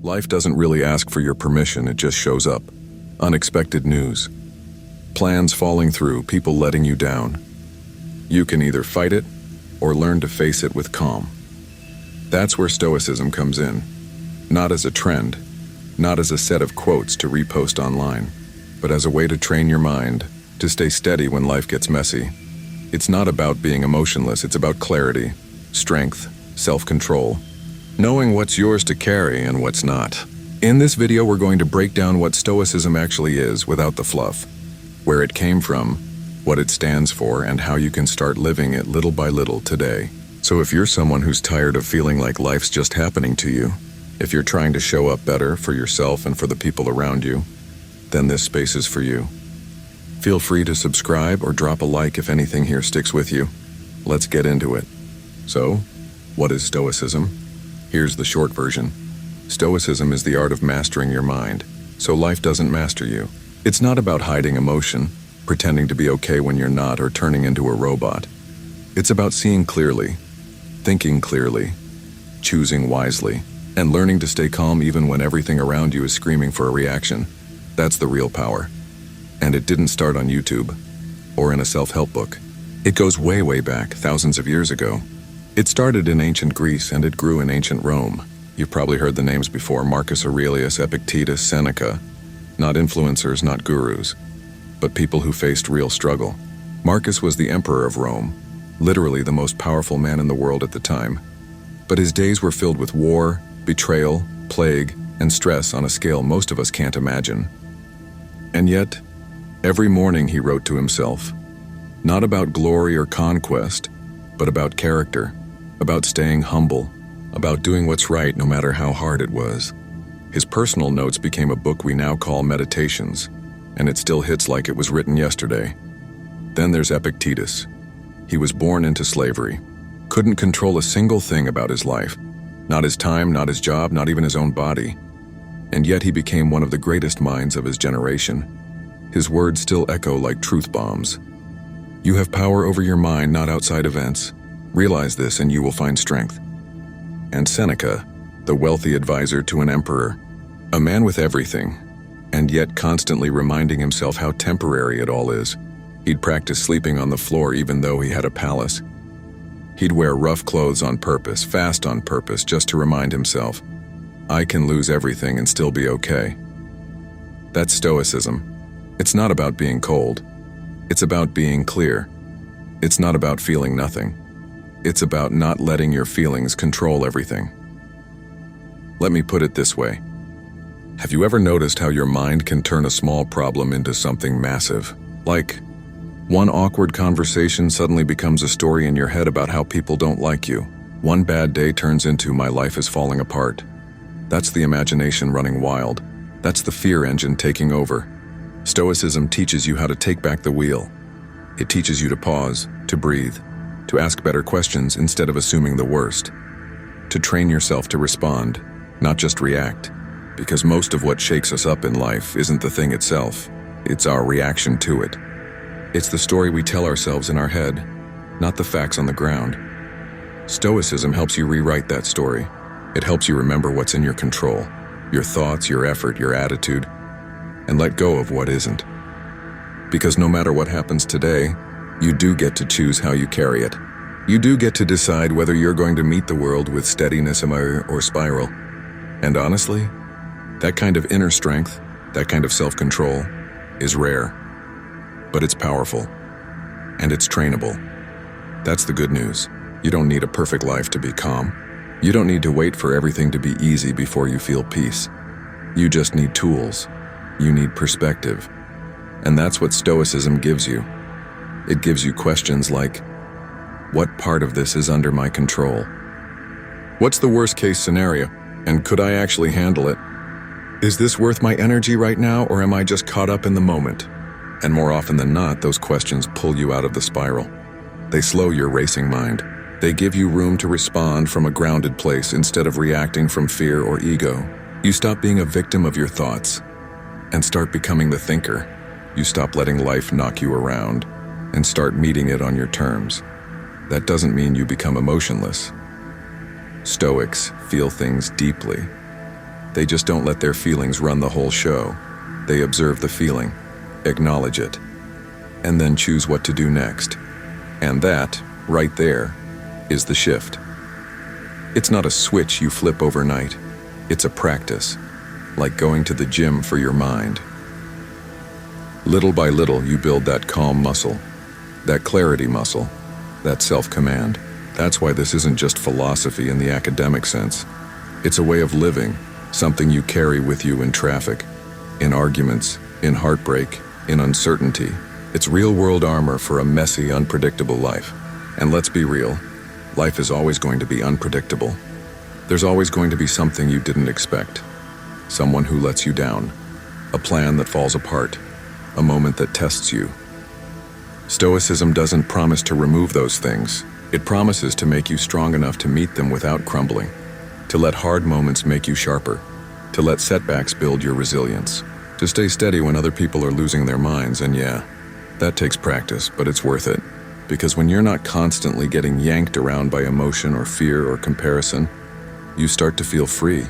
Life doesn't really ask for your permission, it just shows up. Unexpected news. Plans falling through, people letting you down. You can either fight it or learn to face it with calm. That's where Stoicism comes in. Not as a trend, not as a set of quotes to repost online, but as a way to train your mind to stay steady when life gets messy. It's not about being emotionless, it's about clarity, strength, self-control, knowing what's yours to carry and what's not. In this video, we're going to break down what Stoicism actually is without the fluff, where it came from, what it stands for, and how you can start living it little by little today. So if you're someone who's tired of feeling like life's just happening to you, if you're trying to show up better for yourself and for the people around you, then this space is for you. Feel free to subscribe or drop a like if anything here sticks with you. Let's get into it. So, what is Stoicism? Here's the short version. Stoicism is the art of mastering your mind, so life doesn't master you. It's not about hiding emotion, pretending to be okay when you're not, or turning into a robot. It's about seeing clearly, thinking clearly, choosing wisely, and learning to stay calm even when everything around you is screaming for a reaction. That's the real power. And it didn't start on YouTube or in a self-help book. It goes way, way back, thousands of years ago. It started in ancient Greece and it grew in ancient Rome. You've probably heard the names before: Marcus Aurelius, Epictetus, Seneca. Not influencers, not gurus, but people who faced real struggle. Marcus was the emperor of Rome, literally the most powerful man in the world at the time. But his days were filled with war, betrayal, plague, and stress on a scale most of us can't imagine. And yet, every morning he wrote to himself, not about glory or conquest, but about character, about staying humble, about doing what's right no matter how hard it was. His personal notes became a book we now call Meditations, and it still hits like it was written yesterday. Then there's Epictetus. He was born into slavery, couldn't control a single thing about his life, not his time, not his job, not even his own body. And yet he became one of the greatest minds of his generation. His words still echo like truth bombs. You have power over your mind, not outside events. Realize this and you will find strength. And Seneca, the wealthy advisor to an emperor, a man with everything, and yet constantly reminding himself how temporary it all is. He'd practice sleeping on the floor even though he had a palace. He'd wear rough clothes on purpose, fast on purpose, just to remind himself, I can lose everything and still be okay. That's Stoicism. It's not about being cold. It's about being clear. It's not about feeling nothing. It's about not letting your feelings control everything. Let me put it this way. Have you ever noticed how your mind can turn a small problem into something massive? Like, one awkward conversation suddenly becomes a story in your head about how people don't like you. One bad day turns into my life is falling apart. That's the imagination running wild. That's the fear engine taking over. Stoicism teaches you how to take back the wheel. It teaches you to pause, to breathe, to ask better questions instead of assuming the worst, to train yourself to respond, not just react, because most of what shakes us up in life isn't the thing itself, it's our reaction to it. It's the story we tell ourselves in our head, not the facts on the ground. Stoicism helps you rewrite that story. It helps you remember what's in your control, your thoughts, your effort, your attitude, and let go of what isn't. Because no matter what happens today, you do get to choose how you carry it. You do get to decide whether you're going to meet the world with steadiness or spiral. And honestly, that kind of inner strength, that kind of self-control, is rare. But it's powerful, and it's trainable. That's the good news. You don't need a perfect life to be calm. You don't need to wait for everything to be easy before you feel peace. You just need tools. You need perspective. And that's what Stoicism gives you. It gives you questions like, what part of this is under my control? What's the worst case scenario? And could I actually handle it? Is this worth my energy right now, or am I just caught up in the moment? And more often than not, those questions pull you out of the spiral. They slow your racing mind. They give you room to respond from a grounded place instead of reacting from fear or ego. You stop being a victim of your thoughts and start becoming the thinker. You stop letting life knock you around and start meeting it on your terms. That doesn't mean you become emotionless. Stoics feel things deeply. They just don't let their feelings run the whole show. They observe the feeling, acknowledge it, and then choose what to do next. And that, right there, is the shift. It's not a switch you flip overnight. It's a practice, like going to the gym for your mind. Little by little, you build that calm muscle, that clarity muscle, that self-command. That's why this isn't just philosophy in the academic sense. It's a way of living, something you carry with you in traffic, in arguments, in heartbreak, in uncertainty. It's real-world armor for a messy, unpredictable life. And let's be real, life is always going to be unpredictable. There's always going to be something you didn't expect. Someone who lets you down, a plan that falls apart, a moment that tests you. Stoicism doesn't promise to remove those things. It promises to make you strong enough to meet them without crumbling, to let hard moments make you sharper, to let setbacks build your resilience, to stay steady when other people are losing their minds. And yeah, that takes practice, but it's worth it. Because when you're not constantly getting yanked around by emotion or fear or comparison, you start to feel free,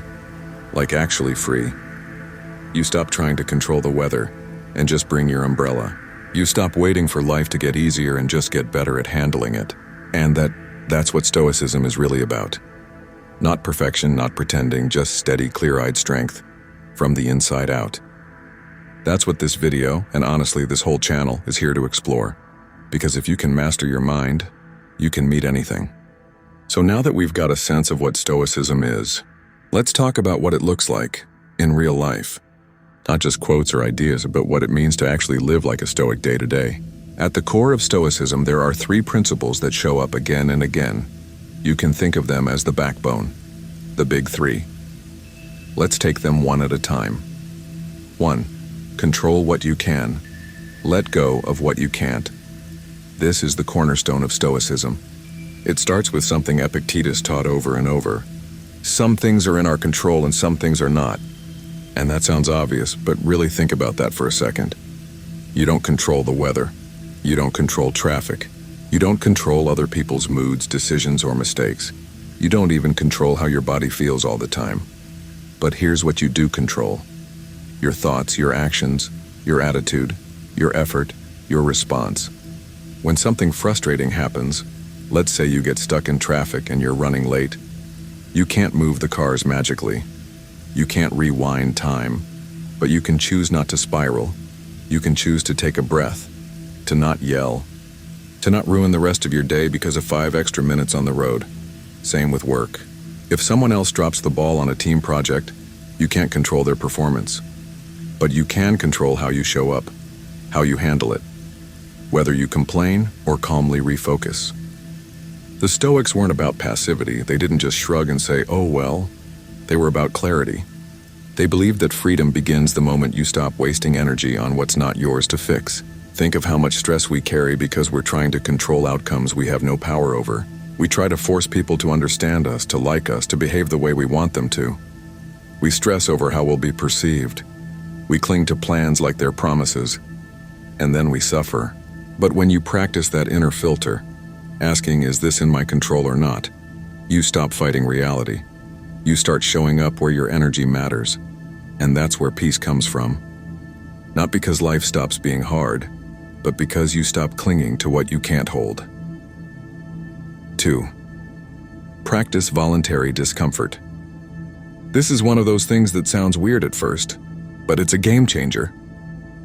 like actually free. You stop trying to control the weather and just bring your umbrella. You stop waiting for life to get easier and just get better at handling it. And that's what Stoicism is really about. Not perfection, not pretending, just steady, clear-eyed strength from the inside out. That's what this video, and honestly this whole channel, is here to explore. Because if you can master your mind, you can meet anything. So now that we've got a sense of what Stoicism is, let's talk about what it looks like in real life. Not just quotes or ideas, but what it means to actually live like a Stoic day to day. At the core of Stoicism, there are 3 principles that show up again and again. You can think of them as the backbone, the big 3. Let's take them one at a time. 1. Control what you can. Let go of what you can't. This is the cornerstone of Stoicism. It starts with something Epictetus taught over and over. Some things are in our control and some things are not. And that sounds obvious, but really think about that for a second. You don't control the weather. You don't control traffic. You don't control other people's moods, decisions, or mistakes. You don't even control how your body feels all the time. But here's what you do control. Your thoughts, your actions, your attitude, your effort, your response. When something frustrating happens, let's say you get stuck in traffic and you're running late, you can't move the cars magically. You can't rewind time, but you can choose not to spiral. You can choose to take a breath, to not yell, to not ruin the rest of your day because of 5 extra minutes on the road. Same with work. If someone else drops the ball on a team project, you can't control their performance. But you can control how you show up, how you handle it, whether you complain or calmly refocus. The Stoics weren't about passivity. They didn't just shrug and say, "Oh well." They were about clarity. They believed that freedom begins the moment you stop wasting energy on what's not yours to fix. Think of how much stress we carry because we're trying to control outcomes we have no power over. We try to force people to understand us, to like us, to behave the way we want them to. We stress over how we'll be perceived. We cling to plans like they're promises, and then we suffer. But when you practice that inner filter, asking, "Is this in my control or not?" you stop fighting reality. You start showing up where your energy matters, and that's where peace comes from. Not because life stops being hard, but because you stop clinging to what you can't hold. 2. Practice voluntary discomfort. This is one of those things that sounds weird at first, but it's a game changer.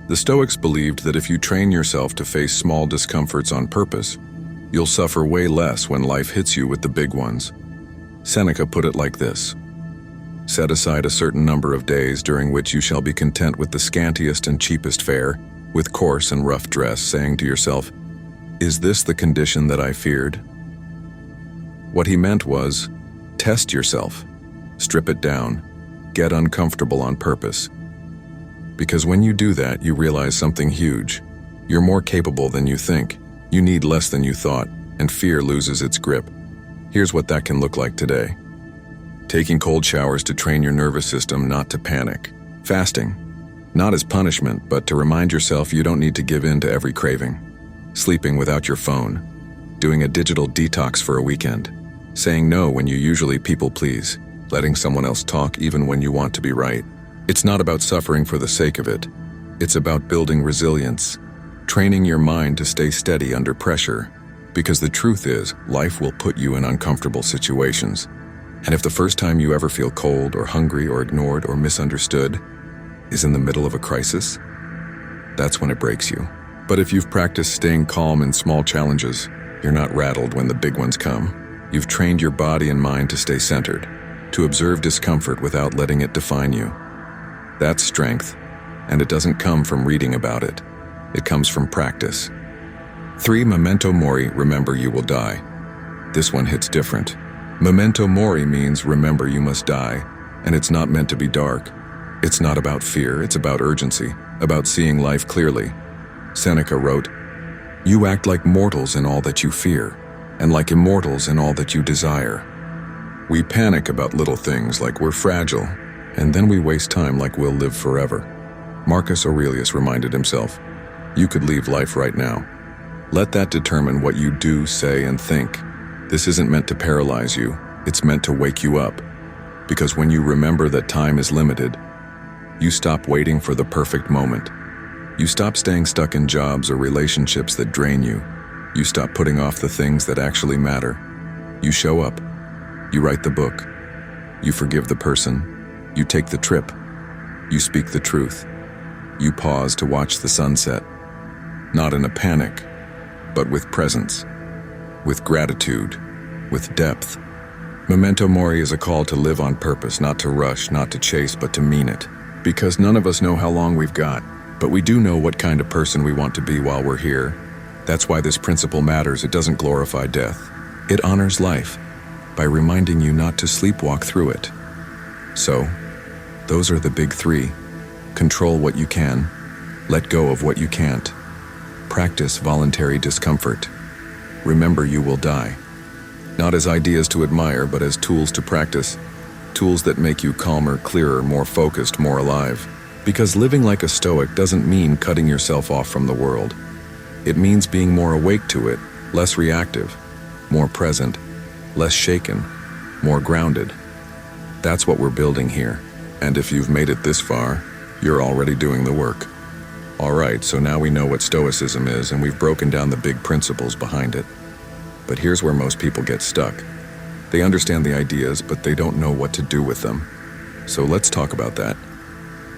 The Stoics believed that if you train yourself to face small discomforts on purpose, you'll suffer way less when life hits you with the big ones. Seneca put it like this: "Set aside a certain number of days during which you shall be content with the scantiest and cheapest fare, with coarse and rough dress, saying to yourself, 'Is this the condition that I feared?'" What he meant was, test yourself, strip it down, get uncomfortable on purpose. Because when you do that, you realize something huge. You're more capable than you think. You need less than you thought, and fear loses its grip. Here's what that can look like today. Taking cold showers to train your nervous system not to panic. Fasting, not as punishment, but to remind yourself you don't need to give in to every craving. Sleeping without your phone. Doing a digital detox for a weekend. Saying no when you usually people please. letting someone else talk even when you want to be right. It's not about suffering for the sake of it. It's about building resilience, training your mind to stay steady under pressure, because the truth is, life will put you in uncomfortable situations. And if the first time you ever feel cold or hungry or ignored or misunderstood is in the middle of a crisis, that's when it breaks you. But if you've practiced staying calm in small challenges, you're not rattled when the big ones come. You've trained your body and mind to stay centered, to observe discomfort without letting it define you. That's strength, and it doesn't come from reading about it. It comes from practice. 3. Memento mori, remember you will die. This one hits different. Memento mori means remember you must die, and it's not meant to be dark. It's not about fear, it's about urgency, about seeing life clearly. Seneca wrote, "You act like mortals in all that you fear, and like immortals in all that you desire." We panic about little things like we're fragile, and then we waste time like we'll live forever. Marcus Aurelius reminded himself, "You could leave life right now." Let that determine what you do, say, and think. This isn't meant to paralyze you, it's meant to wake you up. Because when you remember that time is limited, you stop waiting for the perfect moment. You stop staying stuck in jobs or relationships that drain you. You stop putting off the things that actually matter. You show up. You write the book. You forgive the person. You take the trip. You speak the truth. You pause to watch the sunset. Not in a panic, but with presence, with gratitude, with depth. Memento mori is a call to live on purpose, not to rush, not to chase, but to mean it. Because none of us know how long we've got, but we do know what kind of person we want to be while we're here. That's why this principle matters. It doesn't glorify death. It honors life by reminding you not to sleepwalk through it. So, those are the big 3. Control what you can. Let go of what you can't. Practice voluntary discomfort. Remember you will die. Not as ideas to admire, but as tools to practice. Tools that make you calmer, clearer, more focused, more alive. Because living like a Stoic doesn't mean cutting yourself off from the world. It means being more awake to it, less reactive, more present, less shaken, more grounded. That's what we're building here. And if you've made it this far, you're already doing the work. All right, so now we know what Stoicism is, and we've broken down the big principles behind it. But here's where most people get stuck. They understand the ideas, but they don't know what to do with them. So let's talk about that.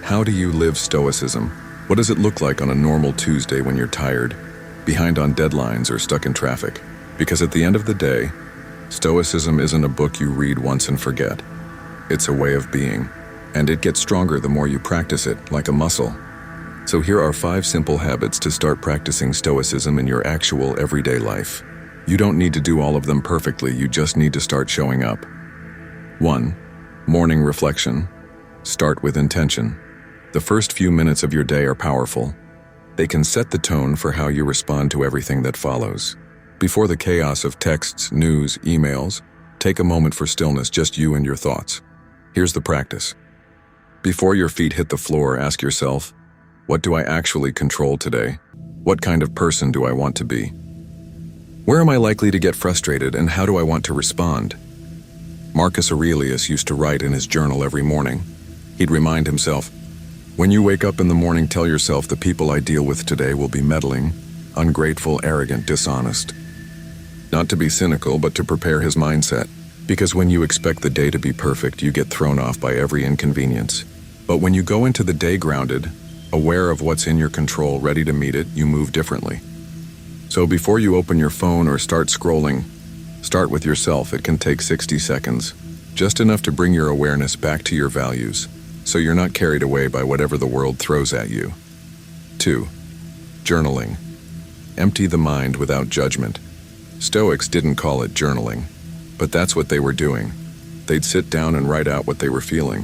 How do you live Stoicism? What does it look like on a normal Tuesday when you're tired, behind on deadlines, or stuck in traffic? Because at the end of the day, Stoicism isn't a book you read once and forget. It's a way of being, and it gets stronger the more you practice it, like a muscle. So here are 5 simple habits to start practicing Stoicism in your actual everyday life. You don't need to do all of them perfectly, you just need to start showing up. 1. Morning reflection. Start with intention. The first few minutes of your day are powerful. They can set the tone for how you respond to everything that follows. Before the chaos of texts, news, emails, take a moment for stillness, just you and your thoughts. Here's the practice. Before your feet hit the floor, ask yourself, what do I actually control today? What kind of person do I want to be? Where am I likely to get frustrated, and how do I want to respond? Marcus Aurelius used to write in his journal every morning. He'd remind himself, when you wake up in the morning, tell yourself the people I deal with today will be meddling, ungrateful, arrogant, dishonest. Not to be cynical, but to prepare his mindset. Because when you expect the day to be perfect, you get thrown off by every inconvenience. But when you go into the day grounded, aware of what's in your control, ready to meet it, you move differently. So before you open your phone or start scrolling, start with yourself. It can take 60 seconds, just enough to bring your awareness back to your values, so you're not carried away by whatever the world throws at you. 2. Journaling. Empty the mind without judgment. Stoics didn't call it journaling, but that's what they were doing. They'd sit down and write out what they were feeling,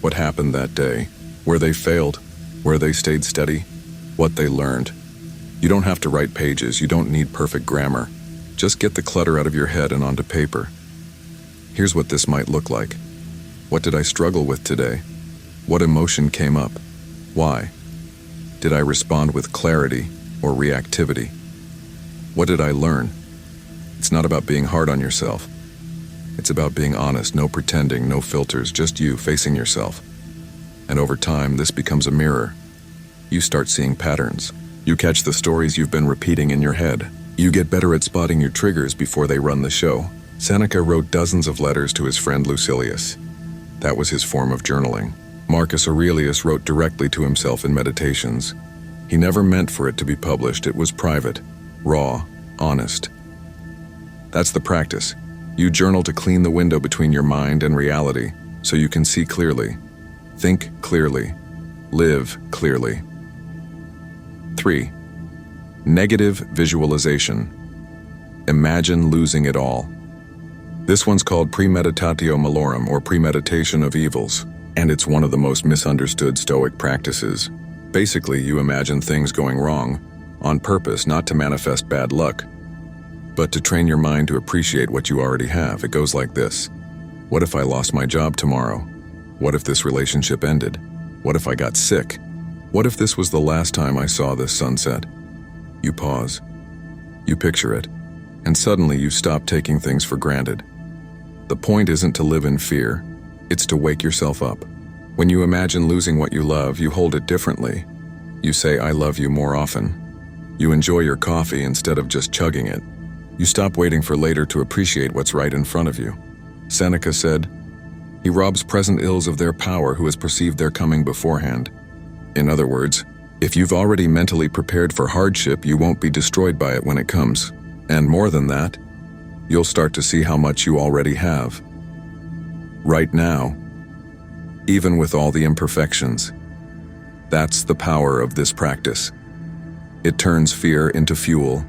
what happened that day, where they failed, where they stayed steady, what they learned. You don't have to write pages, you don't need perfect grammar. Just get the clutter out of your head and onto paper. Here's what this might look like. What did I struggle with today? What emotion came up? Why? Did I respond with clarity or reactivity? What did I learn? It's not about being hard on yourself. It's It's about being honest, no pretending, no filters, just you facing yourself. And over time, this becomes a mirror. You start seeing patterns. You catch the stories you've been repeating in your head. You get better at spotting your triggers before they run the show. Seneca wrote dozens of letters to his friend Lucilius. That was his form of journaling. Marcus Aurelius wrote directly to himself in Meditations. He never meant for it to be published. It was private, raw, honest. That's the practice. You journal to clean the window between your mind and reality, so you can see clearly, think clearly, live clearly. 3. Negative visualization. Imagine losing it all. This one's called premeditatio malorum, or premeditation of evils, and it's one of the most misunderstood Stoic practices. Basically, you imagine things going wrong, on purpose, not to manifest bad luck, but to train your mind to appreciate what you already have. It goes like this. What if I lost my job tomorrow? What if this relationship ended? What if I got sick? What if this was the last time I saw this sunset? You pause. You picture it, and suddenly you stop taking things for granted. The point isn't to live in fear, it's to wake yourself up. When you imagine losing what you love, you hold it differently. You say, I love you more often. You enjoy your coffee instead of just chugging it. You stop waiting for later to appreciate what's right in front of you. Seneca said, he robs present ills of their power who has perceived their coming beforehand. In other words, if you've already mentally prepared for hardship, you won't be destroyed by it when it comes. And more than that, you'll start to see how much you already have. Right now, even with all the imperfections. That's the power of this practice. It turns fear into fuel,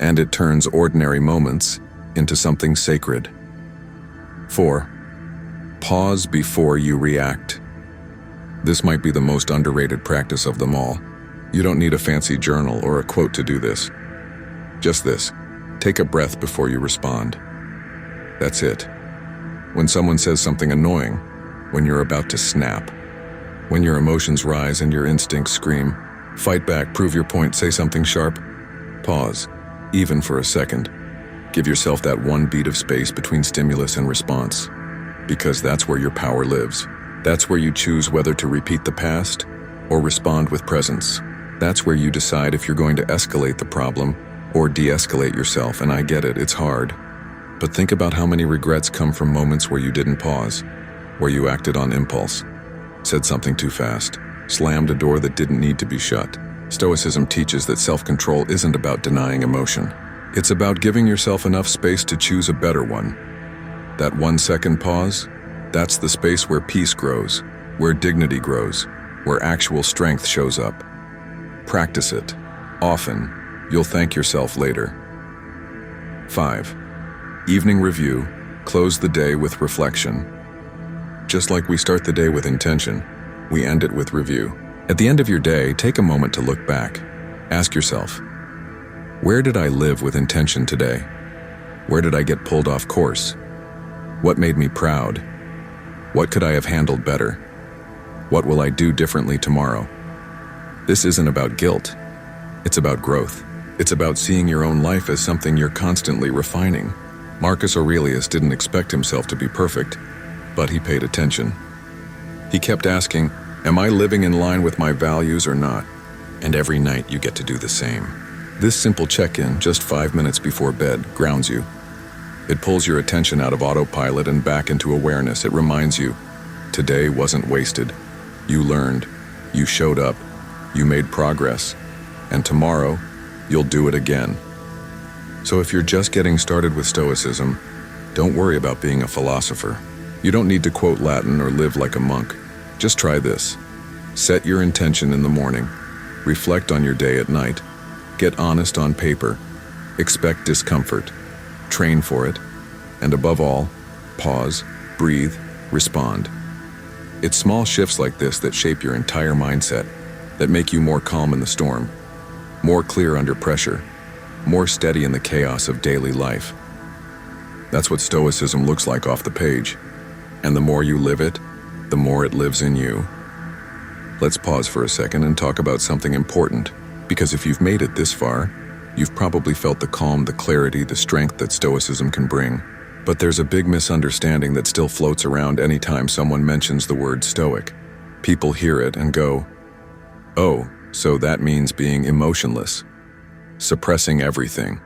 and it turns ordinary moments into something sacred. 4. Pause before you react. This might be the most underrated practice of them all. You don't need a fancy journal or a quote to do this. Just this. Take a breath before you respond. That's it. When someone says something annoying, when you're about to snap, when your emotions rise and your instincts scream, fight back, prove your point, say something sharp, pause, even for a second. Give yourself that one beat of space between stimulus and response, because that's where your power lives. That's where you choose whether to repeat the past or respond with presence. That's where you decide if you're going to escalate the problem or de-escalate yourself. And I get it, it's hard. But think about how many regrets come from moments where you didn't pause, where you acted on impulse, said something too fast, slammed a door that didn't need to be shut. Stoicism teaches that self-control isn't about denying emotion. It's about giving yourself enough space to choose a better one. That 1 second pause, that's the space where peace grows, where dignity grows, where actual strength shows up. Practice it. Often, you'll thank yourself later. 5. Evening review. Close the day with reflection. Just like we start the day with intention, we end it with review. At the end of your day, take a moment to look back. Ask yourself, where did I live with intention today? Where did I get pulled off course? What made me proud? What could I have handled better? What will I do differently tomorrow? This isn't about guilt. It's about growth. It's about seeing your own life as something you're constantly refining. Marcus Aurelius didn't expect himself to be perfect, but he paid attention. He kept asking, am I living in line with my values or not? And every night you get to do the same. This simple check-in, just 5 minutes before bed, grounds you. It pulls your attention out of autopilot and back into awareness. It reminds you, today wasn't wasted. You learned, you showed up, you made progress, and tomorrow, you'll do it again. So if you're just getting started with Stoicism, don't worry about being a philosopher. You don't need to quote Latin or live like a monk. Just try this. Set your intention in the morning. Reflect on your day at night. Get honest on paper. Expect discomfort. Train for it. And above all, pause, breathe, respond. It's small shifts like this that shape your entire mindset, that make you more calm in the storm, more clear under pressure, more steady in the chaos of daily life. That's what Stoicism looks like off the page. And the more you live it, the more it lives in you. Let's pause for a second and talk about something important, because if you've made it this far, you've probably felt the calm, the clarity, the strength that Stoicism can bring. But there's a big misunderstanding that still floats around anytime someone mentions the word Stoic. People hear it and go, "Oh, so that means being emotionless, suppressing everything.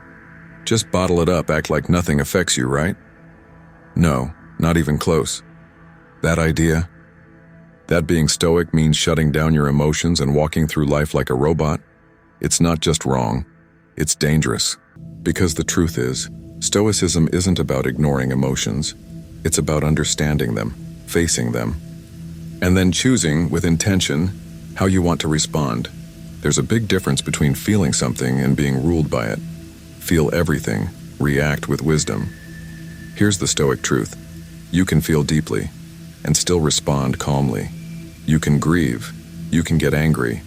Just bottle it up, act like nothing affects you, right?" No, not even close. That being Stoic means shutting down your emotions and walking through life like a robot, it's not just wrong, it's dangerous. Because the truth is, Stoicism isn't about ignoring emotions, it's about understanding them, facing them, and then choosing, with intention, how you want to respond. There's a big difference between feeling something and being ruled by it. Feel everything, react with wisdom. Here's the Stoic truth. You can feel deeply and still respond calmly. You can grieve, you can get angry,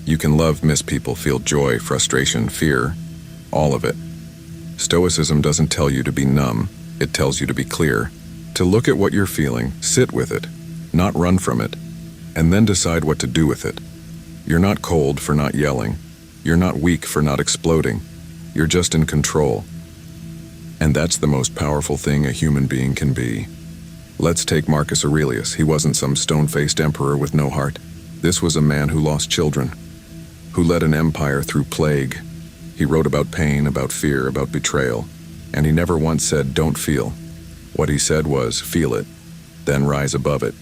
you can love, miss people, feel joy, frustration, fear, all of it. Stoicism doesn't tell you to be numb, it tells you to be clear, to look at what you're feeling, sit with it, not run from it, and then decide what to do with it. You're not cold for not yelling, you're not weak for not exploding, you're just in control. And that's the most powerful thing a human being can be. Let's take Marcus Aurelius. He wasn't some stone-faced emperor with no heart. This was a man who lost children, who led an empire through plague. He wrote about pain, about fear, about betrayal, and he never once said, "Don't feel." What he said was, "Feel it, then rise above it."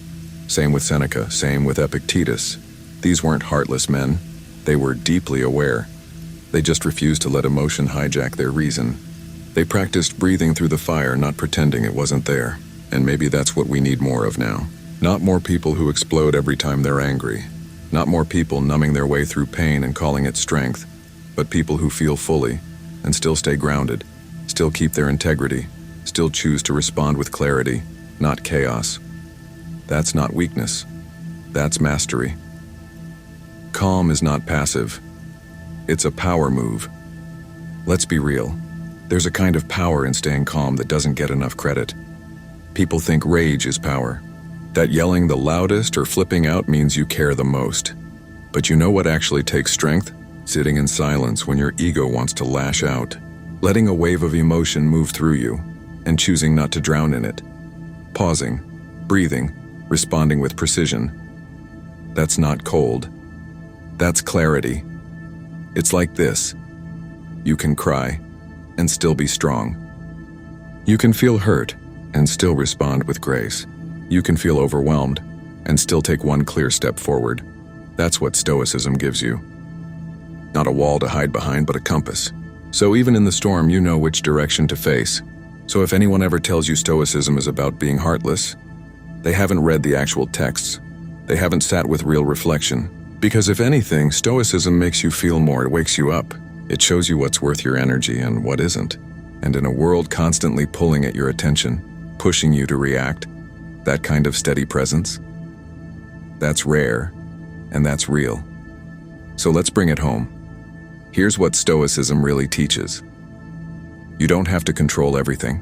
Same with Seneca, same with Epictetus. These weren't heartless men. They were deeply aware. They just refused to let emotion hijack their reason. They practiced breathing through the fire, not pretending it wasn't there. And maybe that's what we need more of now. Not more people who explode every time they're angry. Not more people numbing their way through pain and calling it strength, but people who feel fully and still stay grounded, still keep their integrity, still choose to respond with clarity, not chaos. That's not weakness. That's mastery. Calm is not passive. It's a power move. Let's be real. There's a kind of power in staying calm that doesn't get enough credit. People think rage is power, that yelling the loudest or flipping out means you care the most. But you know what actually takes strength? Sitting in silence when your ego wants to lash out, letting a wave of emotion move through you, and choosing not to drown in it. Pausing, breathing, responding with precision. That's not cold. That's clarity. It's like this. You can cry and still be strong. You can feel hurt and still respond with grace. You can feel overwhelmed and still take one clear step forward. That's what Stoicism gives you. Not a wall to hide behind, but a compass. So even in the storm, you know which direction to face. So if anyone ever tells you Stoicism is about being heartless, they haven't read the actual texts. They haven't sat with real reflection. Because if anything, Stoicism makes you feel more, it wakes you up. It shows you what's worth your energy and what isn't. And in a world constantly pulling at your attention, pushing you to react, that kind of steady presence, that's rare, and that's real. So let's bring it home. Here's what Stoicism really teaches. You don't have to control everything,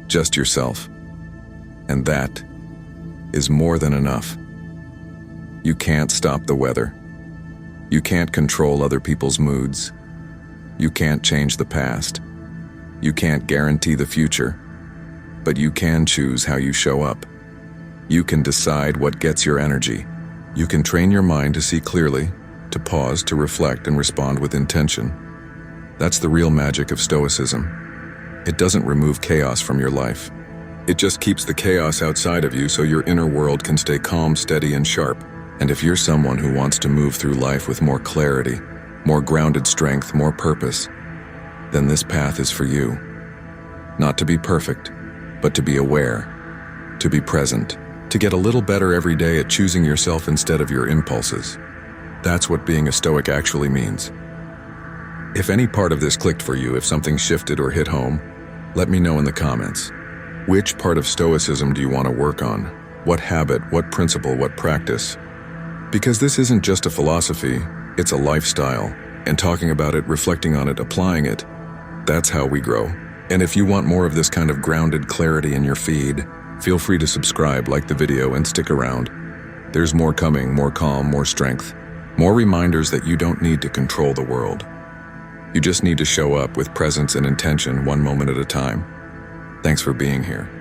just yourself. And that is more than enough. You can't stop the weather. You can't control other people's moods. You can't change the past. You can't guarantee the future. But you can choose how you show up. You can decide what gets your energy. You can train your mind to see clearly, to pause, to reflect, and respond with intention. That's the real magic of Stoicism. It doesn't remove chaos from your life. It just keeps the chaos outside of you so your inner world can stay calm, steady, and sharp. And if you're someone who wants to move through life with more clarity, more grounded strength, more purpose, then this path is for you. Not to be perfect, but to be aware, to be present, to get a little better every day at choosing yourself instead of your impulses. That's what being a Stoic actually means. If any part of this clicked for you, if something shifted or hit home, let me know in the comments. Which part of Stoicism do you want to work on? What habit, what principle, what practice? Because this isn't just a philosophy, it's a lifestyle. And talking about it, reflecting on it, applying it, that's how we grow. And if you want more of this kind of grounded clarity in your feed, feel free to subscribe, like the video, and stick around. There's more coming, more calm, more strength, more reminders that you don't need to control the world. You just need to show up with presence and intention, one moment at a time. Thanks for being here.